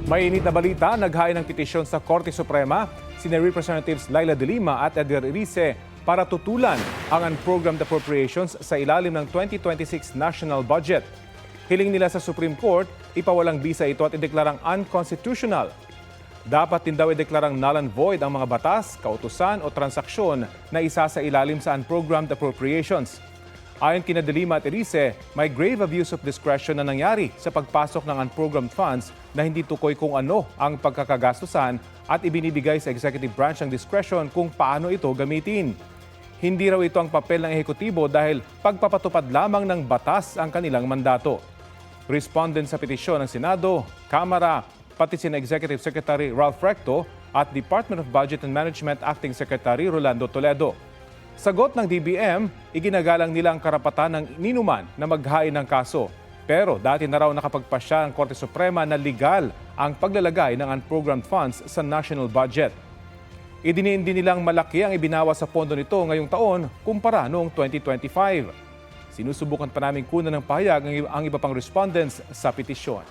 Mainit na balita, naghain ng petisyon sa Korte Suprema sina Representatives Laila de Lima at Edgar Erice para tutulan ang unprogrammed appropriations sa ilalim ng 2026 national budget. Hiling nila sa Supreme Court, ipawalang bisa ito at ideklarang unconstitutional. Dapat din daw ideklarang null and void ang mga batas, kautusan o transaksyon na isa sa ilalim sa unprogrammed appropriations. Ayon kina de Lima at Erice, may grave abuse of discretion na nangyari sa pagpasok ng unprogrammed funds na hindi tukoy kung ano ang pagkakagastusan at ibinibigay sa executive branch ang discretion kung paano ito gamitin. Hindi raw ito ang papel ng ehekutibo dahil pagpapatupad lamang ng batas ang kanilang mandato. Respondent sa petisyon ng Senado, Kamara, pati sina Executive Secretary Ralph Recto at Department of Budget and Management Acting Secretary Rolando Toledo. Sagot ng DBM, iginagalang nila ang karapatan ng ninuman na maghain ng kaso. Pero dati na raw nakapagpasya ang Korte Suprema na legal ang paglalagay ng unprogrammed funds sa national budget. Idiniin din nilang malaki ang ibinawa sa pondo nito ngayong taon kumpara noong 2025. Sinusubukan pa namin kunan ng pahayag ang iba pang respondents sa petisyon.